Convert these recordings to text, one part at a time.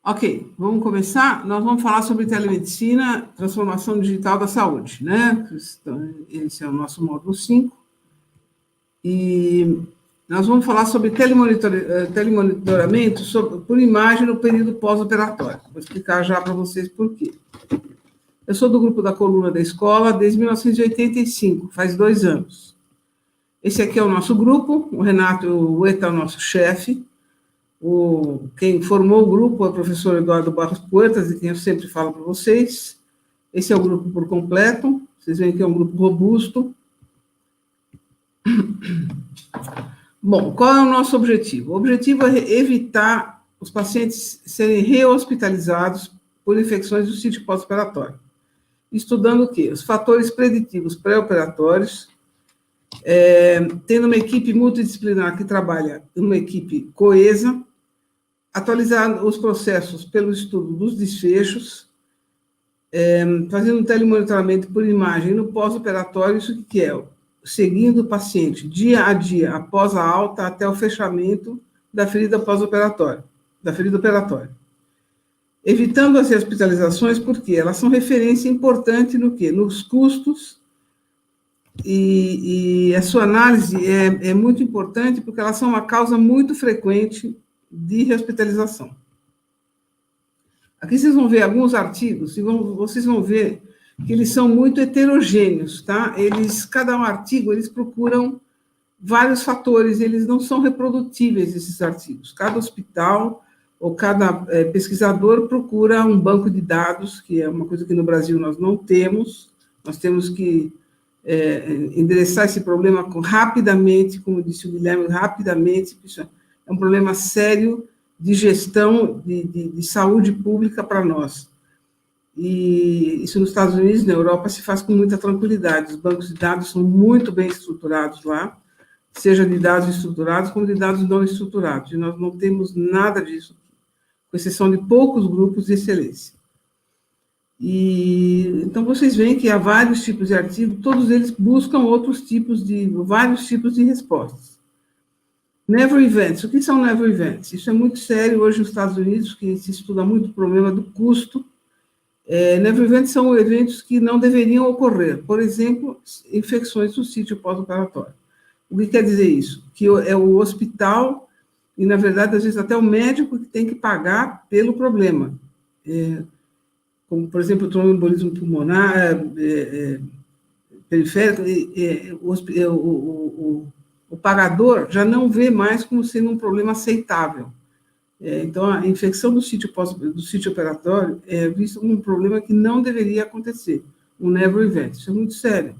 Ok, vamos começar. Nós vamos falar sobre telemedicina, transformação digital da saúde, né? Esse é o nosso módulo 5. E nós vamos falar sobre telemonitoramento por imagem no período pós-operatório. Vou explicar já para vocês por quê. Eu sou do grupo da coluna da escola desde 1985, faz 2 anos. Esse aqui é o nosso grupo, o Renato Ueta é o nosso chefe. Quem formou o grupo é o professor Eduardo Barros Puertas, de quem eu sempre falo para vocês. Esse é o grupo por completo. Vocês veem que é um grupo robusto. Bom, qual é o nosso objetivo? O objetivo é evitar os pacientes serem rehospitalizados por infecções do sítio pós-operatório. Estudando o quê? Os fatores preditivos pré-operatórios, tendo uma equipe multidisciplinar que trabalha uma equipe coesa, atualizar os processos pelo estudo dos desfechos, fazendo um telemonitoramento por imagem no pós-operatório, isso que é? Seguindo o paciente dia a dia, após a alta, até o fechamento da ferida pós-operatória, da ferida operatória. Evitando as hospitalizações, porque elas são referência importante no quê? Nos custos, e a sua análise é muito importante, porque elas são uma causa muito frequente de rehospitalização. Aqui vocês vão ver alguns artigos, e vocês vão ver que eles são muito heterogêneos, tá? Cada artigo, eles procuram vários fatores, eles não são reprodutíveis, esses artigos. Cada hospital ou cada pesquisador procura um banco de dados, que é uma coisa que no Brasil nós não temos, nós temos que endereçar esse problema rapidamente, como disse o Guilherme, rapidamente. É um problema sério de gestão de saúde pública para nós. E isso nos Estados Unidos, na Europa, se faz com muita tranquilidade. Os bancos de dados são muito bem estruturados lá, seja de dados estruturados como de dados não estruturados. E nós não temos nada disso, com exceção de poucos grupos de excelência. Então, vocês veem que há vários tipos de artigos, todos eles buscam vários tipos de respostas. Never events. O que são never events? Isso é muito sério hoje nos Estados Unidos, que se estuda muito o problema do custo. Never events são eventos que não deveriam ocorrer. Por exemplo, infecções do sítio pós-operatório. O que quer dizer isso? Que é o hospital, e na verdade, às vezes até o médico que tem que pagar pelo problema. Como, por exemplo, o tromboembolismo pulmonar, periférico, o pagador já não vê mais como sendo um problema aceitável. Então, a infecção do sítio operatório é visto como um problema que não deveria acontecer, um never event. Isso é muito sério.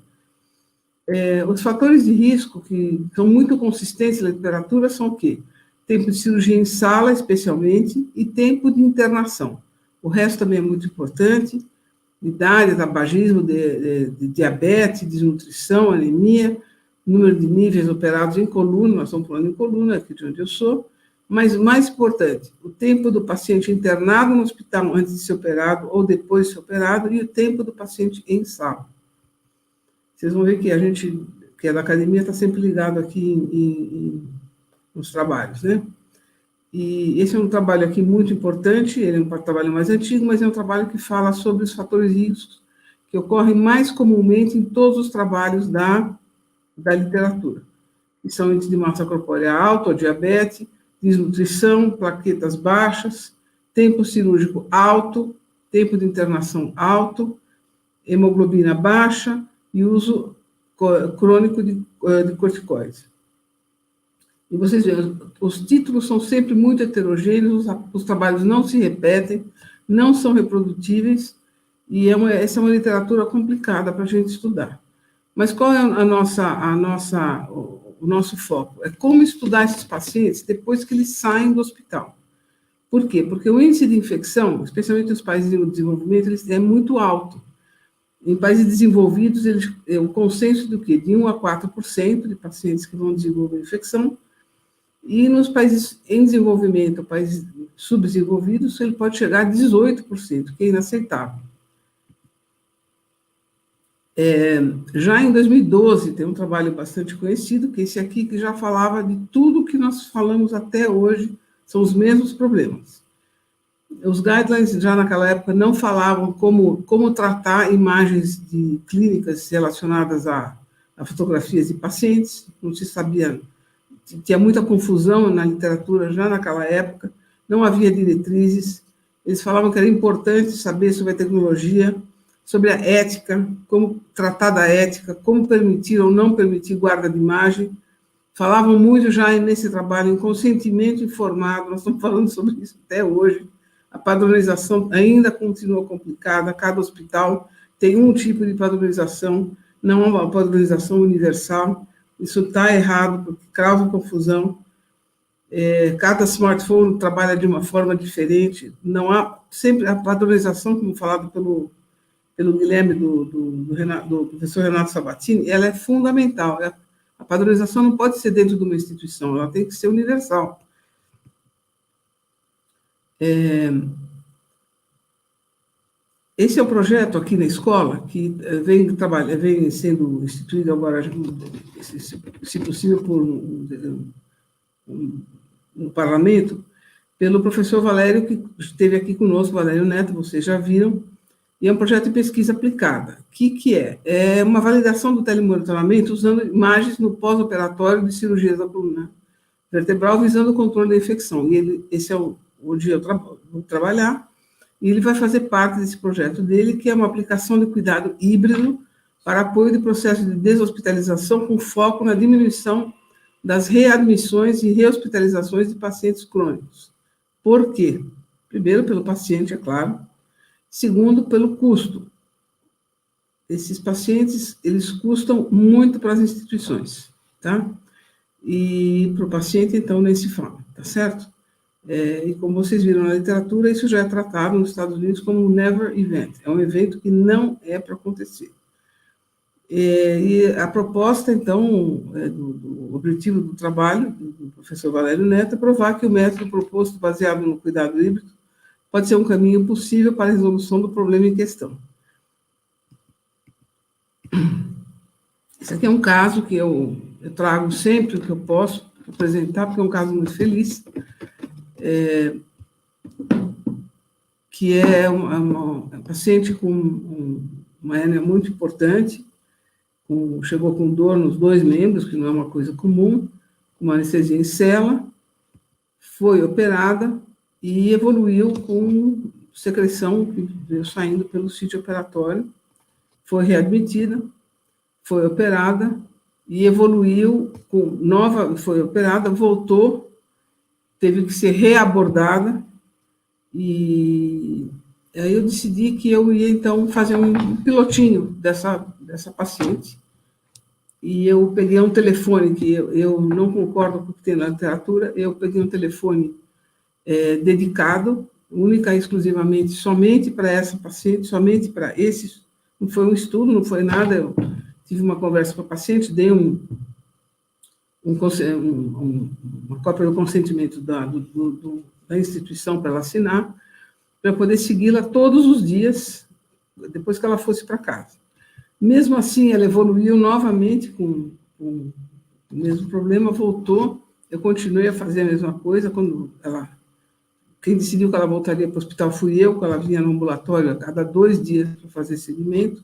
Os fatores de risco que são muito consistentes na literatura são o quê? Tempo de cirurgia em sala, especialmente, e tempo de internação. O resto também é muito importante, idade, tabagismo, de diabetes, desnutrição, anemia, número de níveis operados em coluna, nós estamos falando em coluna, aqui de onde eu sou, mas o mais importante, o tempo do paciente internado no hospital antes de ser operado ou depois de ser operado, e o tempo do paciente em sala. Vocês vão ver que a gente, que é da academia, está sempre ligado aqui nos trabalhos, né? E esse é um trabalho aqui muito importante, ele é um trabalho mais antigo, mas é um trabalho que fala sobre os fatores de risco que ocorrem mais comumente em todos os trabalhos da literatura, que são índice de massa corpórea alto, ou diabetes, desnutrição, plaquetas baixas, tempo cirúrgico alto, tempo de internação alto, hemoglobina baixa e uso crônico de corticoides. E vocês veem, os títulos são sempre muito heterogêneos, os trabalhos não se repetem, não são reprodutíveis, e essa é uma literatura complicada para a gente estudar. Mas qual é o nosso foco? É como estudar esses pacientes depois que eles saem do hospital. Por quê? Porque o índice de infecção, especialmente nos países em desenvolvimento, é muito alto. Em países desenvolvidos, o consenso do quê? De 1 a 4% de pacientes que vão desenvolver infecção, e nos países em desenvolvimento, países subdesenvolvidos, ele pode chegar a 18%, que é inaceitável. Já em 2012, tem um trabalho bastante conhecido, que é esse aqui, que já falava de tudo que nós falamos até hoje, são os mesmos problemas. Os guidelines, já naquela época, não falavam como tratar imagens de clínicas relacionadas a fotografias de pacientes, não se sabia, tinha muita confusão na literatura já naquela época, não havia diretrizes, eles falavam que era importante saber sobre a tecnologia, sobre a ética, como tratar da ética, como permitir ou não permitir guarda de imagem. Falavam muito já nesse trabalho em consentimento informado, nós estamos falando sobre isso até hoje. A padronização ainda continua complicada, cada hospital tem um tipo de padronização, não é uma padronização universal. Isso está errado, porque causa confusão. Cada smartphone trabalha de uma forma diferente. Não há sempre a padronização, como falado pelo Guilherme, do professor Renato Sabatini, ela é fundamental. A padronização não pode ser dentro de uma instituição, ela tem que ser universal. Esse é um projeto aqui na escola que vem sendo instituído agora, se possível, por no parlamento, pelo professor Valério, que esteve aqui conosco, Valério Neto, vocês já viram, e é um projeto de pesquisa aplicada. O que é? É uma validação do telemonitoramento usando imagens no pós-operatório de cirurgia da coluna vertebral, visando o controle da infecção. E esse é onde eu vou trabalhar, e ele vai fazer parte desse projeto dele, que é uma aplicação de cuidado híbrido para apoio do processo de deshospitalização com foco na diminuição das readmissões e rehospitalizações de pacientes crônicos. Por quê? Primeiro, pelo paciente, é claro. Segundo, pelo custo. Esses pacientes, eles custam muito para as instituições, tá? E para o paciente, então, nem se fala, tá certo? E como vocês viram na literatura, isso já é tratado nos Estados Unidos como um never event. É um evento que não é para acontecer. E a proposta, então, do objetivo do trabalho do professor Valério Neto é provar que o método proposto baseado no cuidado híbrido pode ser um caminho possível para a resolução do problema em questão. Esse aqui é um caso que eu trago sempre que eu posso apresentar, porque é um caso muito feliz, que é uma paciente com uma hérnia muito importante, chegou com dor nos 2 membros, que não é uma coisa comum, com uma anestesia em cela, foi operada e evoluiu com secreção que veio saindo pelo sítio operatório, foi readmitida, foi operada e evoluiu foi operada, voltou, teve que ser reabordada, e aí eu decidi que eu ia, então, fazer um pilotinho dessa paciente, e eu peguei um telefone, que eu não concordo com o que tem na literatura, eu peguei um telefone dedicado, única e exclusivamente, somente para essa paciente, somente para esses, não foi um estudo, não foi nada, eu tive uma conversa com a paciente, dei uma cópia do consentimento da instituição para ela assinar, para poder segui-la todos os dias, depois que ela fosse para casa. Mesmo assim, ela evoluiu novamente com o mesmo problema, voltou, eu continuei a fazer a mesma coisa, quem decidiu que ela voltaria para o hospital fui eu, que ela vinha no ambulatório a cada 2 dias para fazer seguimento,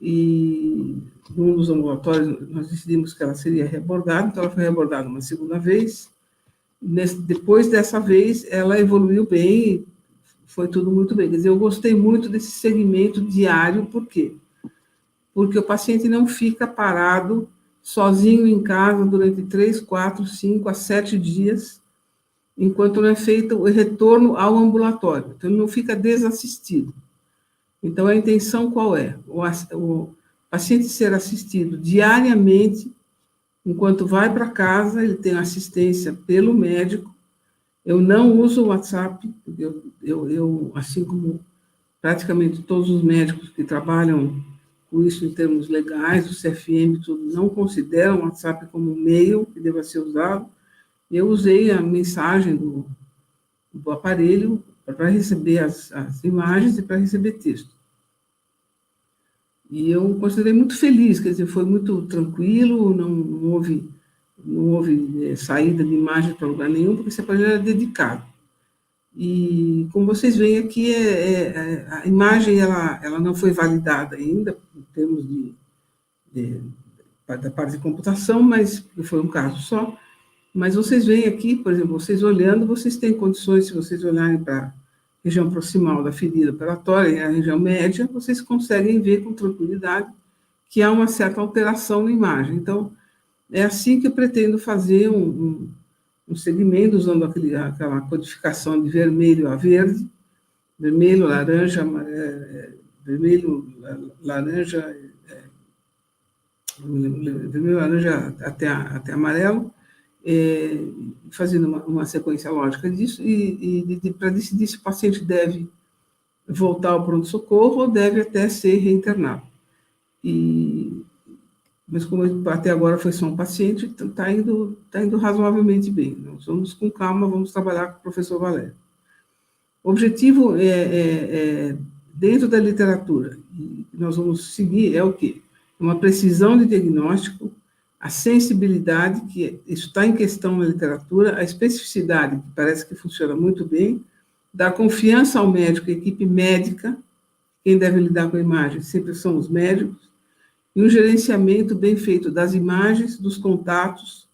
e num dos ambulatórios nós decidimos que ela seria reabordada, então ela foi reabordada uma segunda vez. Depois dessa vez, ela evoluiu bem, foi tudo muito bem. Quer dizer, eu gostei muito desse segmento diário, por quê? Porque o paciente não fica parado sozinho em casa durante 3, 4, 5 a 7 dias, enquanto não é feito o retorno ao ambulatório. Então, ele não fica desassistido. Então, a intenção qual é? O paciente ser assistido diariamente, enquanto vai para casa, ele tem assistência pelo médico. Eu não uso o WhatsApp, porque eu, assim como praticamente todos os médicos que trabalham com isso em termos legais, o CFM, tudo, não consideram o WhatsApp como um meio que deva ser usado. Eu usei a mensagem do aparelho para receber as imagens e para receber texto. E eu considerei muito feliz, quer dizer, foi muito tranquilo, não houve saída de imagem para lugar nenhum, porque esse aparelho era dedicado. E, como vocês veem aqui, a imagem ela não foi validada ainda, em termos da parte de computação, mas foi um caso só. Mas vocês veem aqui, por exemplo, vocês olhando, vocês têm condições, se vocês olharem para a região proximal da ferida operatória e a região média, vocês conseguem ver com tranquilidade que há uma certa alteração na imagem. Então, é assim que eu pretendo fazer um segmento, usando aquela codificação de vermelho a verde, vermelho, laranja, vermelho, laranja, vermelho, laranja até amarelo, fazendo uma sequência lógica disso, para decidir se o paciente deve voltar ao pronto-socorro ou deve até ser reinternado. Mas como até agora foi só um paciente, está indo razoavelmente bem. Nós vamos com calma, vamos trabalhar com o professor Valério. O objetivo dentro da literatura, e nós vamos seguir, é o quê? Uma precisão de diagnóstico, a sensibilidade, que isso está em questão na literatura, a especificidade, que parece que funciona muito bem, dar confiança ao médico, à equipe médica, quem deve lidar com a imagem sempre são os médicos, e um gerenciamento bem feito das imagens, dos contatos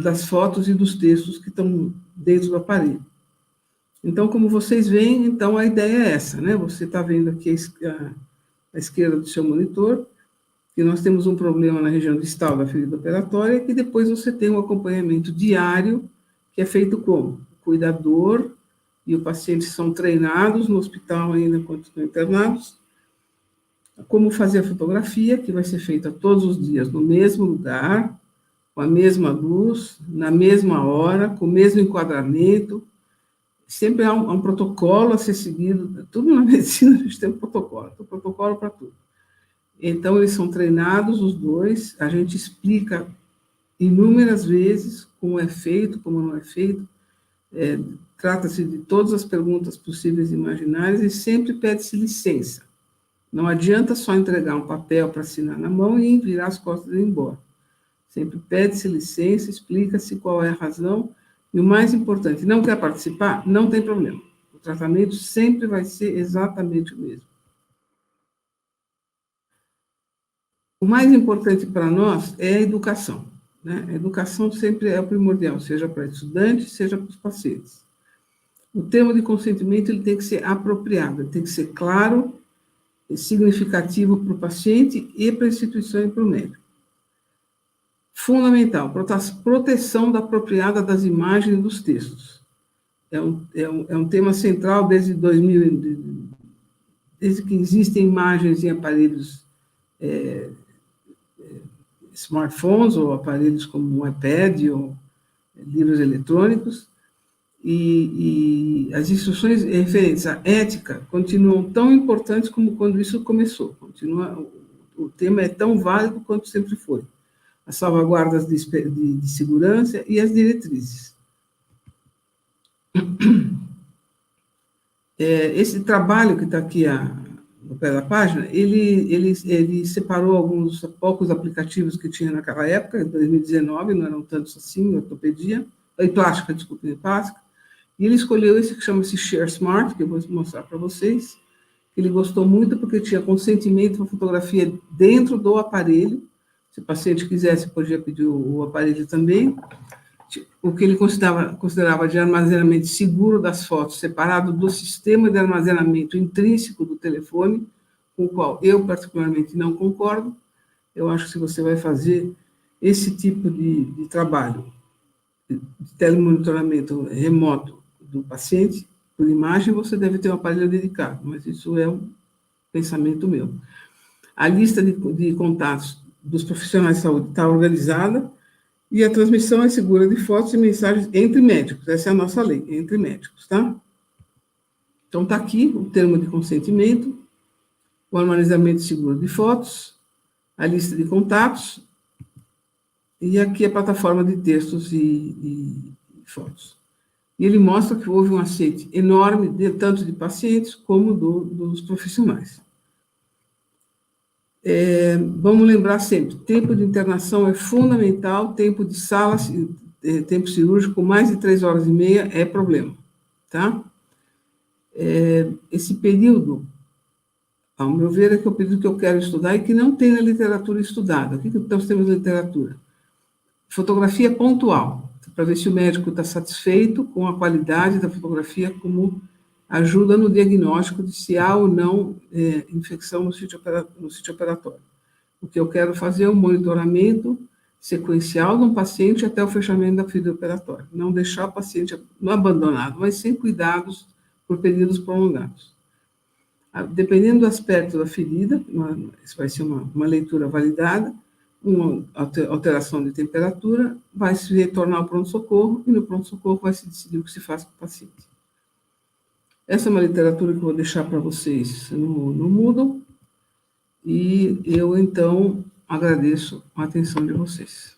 das fotos e dos textos que estão dentro do aparelho. Então, como vocês veem, então a ideia é essa, né? Você está vendo aqui à esquerda do seu monitor, que nós temos um problema na região distal da ferida operatória, que depois você tem um acompanhamento diário, que é feito como? O cuidador e o paciente são treinados no hospital ainda enquanto estão internados, como fazer a fotografia, que vai ser feita todos os dias no mesmo lugar, com a mesma luz, na mesma hora, com o mesmo enquadramento. Sempre há um protocolo a ser seguido. Tudo na medicina a gente tem um protocolo para tudo. Então, eles são treinados, os dois, a gente explica inúmeras vezes como é feito, como não é feito, trata-se de todas as perguntas possíveis e imaginárias e sempre pede-se licença. Não adianta só entregar um papel para assinar na mão e virar as costas e ir embora. Sempre pede-se licença, explica-se qual é a razão, e o mais importante, não quer participar? Não tem problema. O tratamento sempre vai ser exatamente o mesmo. O mais importante para nós é a educação, né? A educação sempre é o primordial, seja para estudantes, seja para os pacientes. O termo de consentimento ele tem que ser apropriado, ele tem que ser claro, significativo para o paciente e para a instituição e para o médico. Fundamental, proteção da apropriada das imagens e dos textos. É um tema central desde 2000, desde que existem imagens em aparelhos smartphones ou aparelhos como um iPad ou livros eletrônicos, e as instruções referentes à ética continuam tão importantes como quando isso começou. O tema é tão válido quanto sempre foi. As salvaguardas de segurança e as diretrizes. Esse trabalho que está aqui no pé da página, ele separou alguns poucos aplicativos que tinha naquela época, em 2019, não eram tantos assim, ortopedia, plástica, desculpa, plástica, e ele escolheu esse que chama-se Share Smart, que eu vou mostrar para vocês. Ele gostou muito porque tinha consentimento para fotografia dentro do aparelho. Se o paciente quisesse, podia pedir o aparelho também. O que ele considerava de armazenamento seguro das fotos, separado do sistema de armazenamento intrínseco do telefone, com o qual eu particularmente não concordo. Eu acho que se você vai fazer esse tipo de trabalho, de telemonitoramento remoto do paciente, por imagem, você deve ter um aparelho dedicado, mas isso é um pensamento meu. A lista de contatos dos profissionais de saúde está organizada e a transmissão é segura de fotos e mensagens entre médicos. Essa é a nossa lei, entre médicos, tá? Então, está aqui o termo de consentimento, o armazenamento seguro de fotos, a lista de contatos e aqui a plataforma de textos e fotos. E ele mostra que houve um aceite enorme, tanto de pacientes como dos profissionais. Vamos lembrar sempre, tempo de internação é fundamental, tempo de sala, tempo cirúrgico, mais de 3 horas e meia é problema, tá? Esse período, ao meu ver, é que é o período que eu quero estudar e que não tem na literatura estudada. O que nós temos na literatura? Fotografia pontual, para ver se o médico está satisfeito com a qualidade da fotografia como ajuda no diagnóstico de se há ou não infecção no sítio operatório. O que eu quero fazer é um monitoramento sequencial de um paciente até o fechamento da fila operatória. Não deixar o paciente não abandonado, mas sem cuidados por períodos prolongados. Dependendo do aspecto da ferida, isso vai ser uma leitura validada, uma alteração de temperatura, vai se retornar ao pronto-socorro, e no pronto-socorro vai se decidir o que se faz com o paciente. Essa é uma literatura que eu vou deixar para vocês no Moodle, e eu, então, agradeço a atenção de vocês.